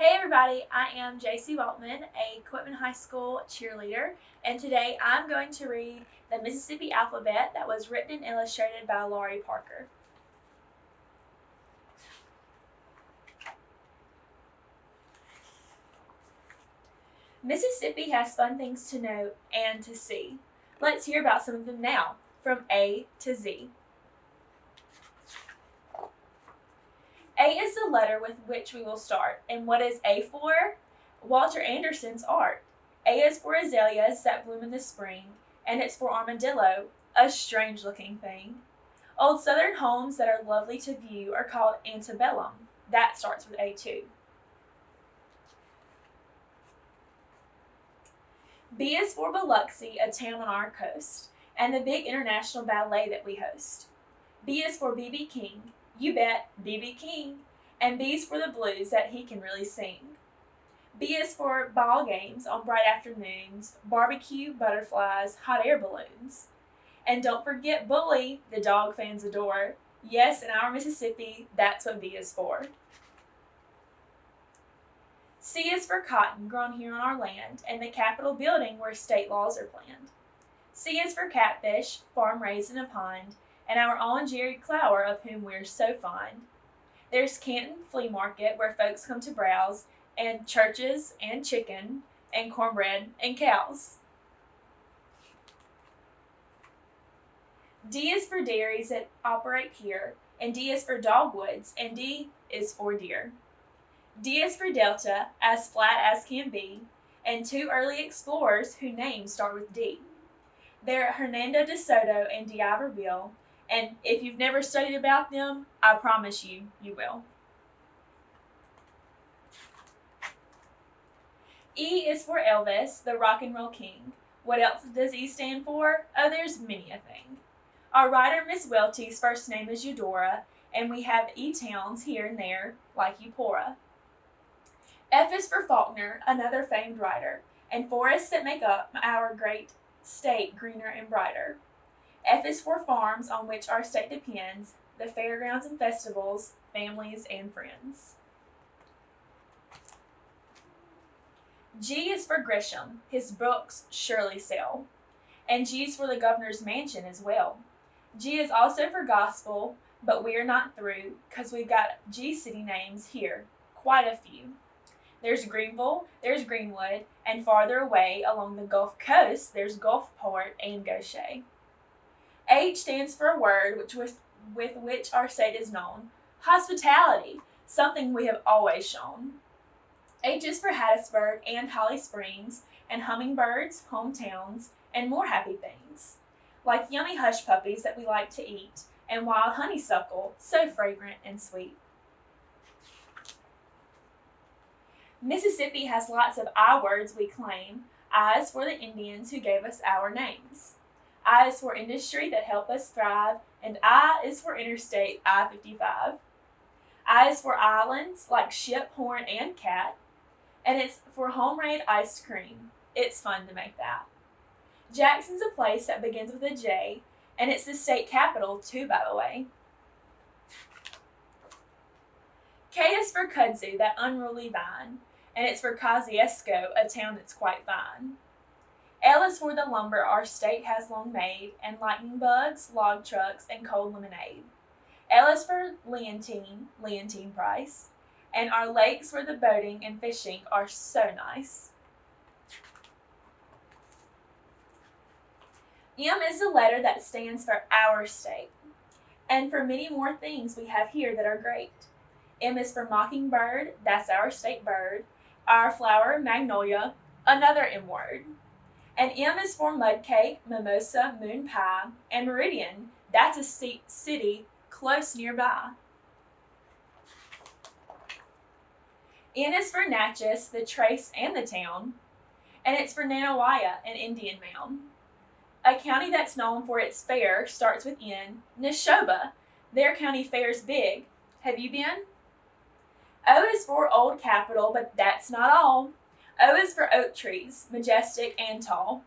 Hey everybody, I am Jacy Waltman, a Quitman High School cheerleader, and today I'm going to read the Mississippi alphabet that was written and illustrated by Laurie Parker. Mississippi has fun things to know and to see. Let's hear about some of them now, from A to Z. A is the letter with which we will start, and what is A for? Walter Anderson's art. A is for azaleas that bloom in the spring, and it's for armadillo, a strange looking thing. Old southern homes that are lovely to view are called antebellum. That starts with A too. B is for Biloxi, a town on our coast, and the big international ballet that we host. B is for B.B. King. You bet, B.B. King. And B is for the blues that he can really sing. B is for ball games on bright afternoons, barbecue, butterflies, hot air balloons. And don't forget Bully, the dog fans adore. Yes, in our Mississippi, that's what B is for. C is for cotton grown here on our land and the Capitol building where state laws are planned. C is for catfish, farm raised in a pond, and our own Jerry Clower of whom we're so fond. There's Canton Flea Market where folks come to browse, and churches and chicken and cornbread and cows. D is for dairies that operate here, and D is for dogwoods, and D is for deer. D is for Delta, as flat as can be, and two early explorers whose names start with D. They're Hernando de Soto and D'Iberville, and if you've never studied about them, I promise you, you will. E is for Elvis, the rock and roll king. What else does E stand for? Oh, there's many a thing. Our writer, Miss Welty's first name is Eudora, and we have E-towns here and there, like Eupora. F is for Faulkner, another famed writer, and forests that make up our great state greener and brighter. F is for farms on which our state depends, the fairgrounds and festivals, families and friends. G is for Grisham, his books surely sell. And G is for the governor's mansion as well. G is also for gospel, but we're not through, 'cause we've got G city names here, quite a few. There's Greenville, there's Greenwood, and farther away along the Gulf Coast, there's Gulfport and Goshen. H stands for a word with which our state is known, hospitality, something we have always shown. H is for Hattiesburg and Holly Springs, and hummingbirds, hometowns, and more happy things, like yummy hush puppies that we like to eat, and wild honeysuckle, so fragrant and sweet. Mississippi has lots of I words we claim. I is for the Indians who gave us our names. I is for industry that help us thrive, and I is for Interstate I-55. I is for islands like Ship, Horn, and Cat, and it's for homemade ice cream. It's fun to make that. Jackson's a place that begins with a J, and it's the state capital too, by the way. K is for kudzu, that unruly vine, and it's for Kosciuszko, a town that's quite fine. L is for the lumber our state has long made, and lightning bugs, log trucks, and cold lemonade. L is for Leontine Price, and our lakes where the boating and fishing are so nice. M is the letter that stands for our state, and for many more things we have here that are great. M is for mockingbird, that's our state bird, our flower, magnolia, another M word. And M is for mudcake, mimosa, moon pie, and Meridian, that's a city close nearby. N is for Natchez, the trace and the town, and it's for Nanawaya, an Indian mound. A county that's known for its fair starts with N, Neshoba. Their county fair's big. Have you been? O is for Old Capitol, but that's not all. O is for oak trees, majestic and tall.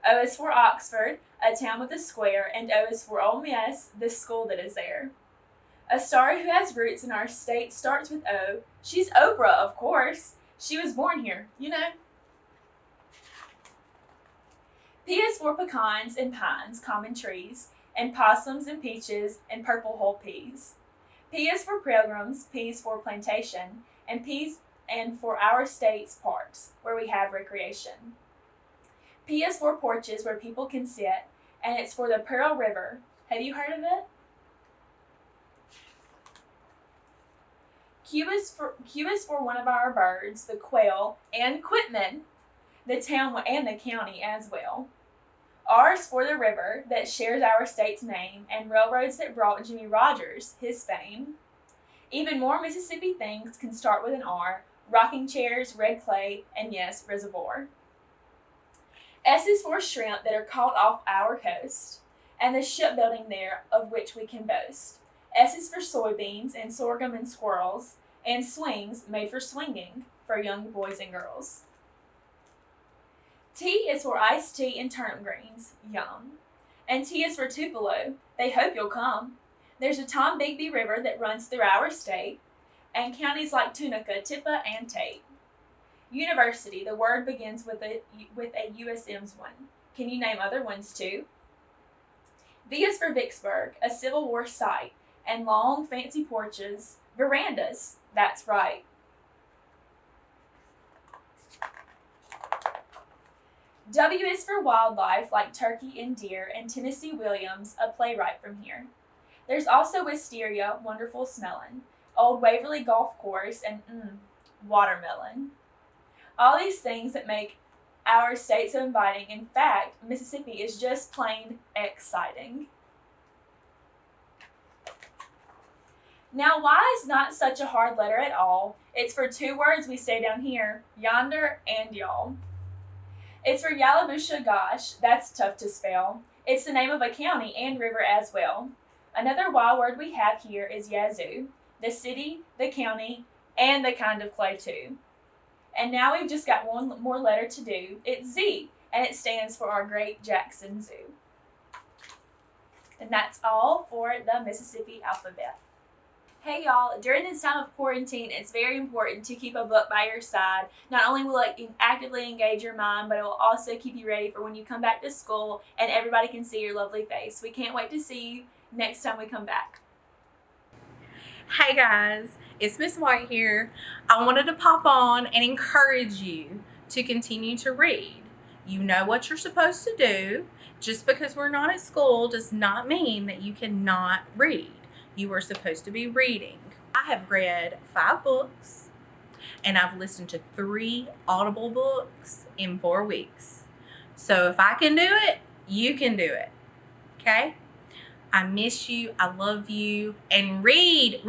O is for Oxford, a town with a square, and O is for Ole Miss, the school that is there. A star who has roots in our state starts with O. She's Oprah, of course. She was born here, you know. P is for pecans and pines, common trees, and possums and peaches and purple hull peas. P is for pilgrims, P is for plantation, and P's and for our state's parks, where we have recreation. P is for porches where people can sit, and it's for the Pearl River. Have you heard of it? Q is for one of our birds, the quail, and Quitman, the town and the county as well. R is for the river that shares our state's name and railroads that brought Jimmy Rogers his fame. Even more Mississippi things can start with an R: rocking chairs, red clay, and yes, reservoir. S is for shrimp that are caught off our coast, and the shipbuilding there of which we can boast. S is for soybeans and sorghum and squirrels, and swings made for swinging for young boys and girls. T is for iced tea and turnip greens, yum. And T is for Tupelo, they hope you'll come. There's a Tombigbee River that runs through our state, and counties like Tunica, Tippah, and Tate. University, the word begins with a USM's one. Can you name other ones too? V is for Vicksburg, a Civil War site, and long, fancy porches, verandas, that's right. W is for wildlife like turkey and deer, and Tennessee Williams, a playwright from here. There's also wisteria, wonderful smelling, Old Waverly Golf Course, and watermelon. All these things that make our state so inviting. In fact, Mississippi is just plain exciting. Now, Y is not such a hard letter at all. It's for two words we say down here, yonder and y'all. It's for Yalabusha Gosh, that's tough to spell. It's the name of a county and river as well. Another Y word we have here is Yazoo, the city, the county, and the kind of clay too. And now we've just got one more letter to do. It's Z, and it stands for our great Jackson Zoo. And that's all for the Mississippi alphabet. Hey y'all, during this time of quarantine, it's very important to keep a book by your side. Not only will it actively engage your mind, but it will also keep you ready for when you come back to school and everybody can see your lovely face. We can't wait to see you next time we come back. Hey guys, it's Miss White here. I wanted to pop on and encourage you to continue to read. You know what you're supposed to do. Just because we're not at school does not mean that you cannot read. You are supposed to be reading. I have read 5 books and I've listened to 3 Audible books in 4 weeks. So if I can do it, you can do it. Okay? I miss you. I love you. And read.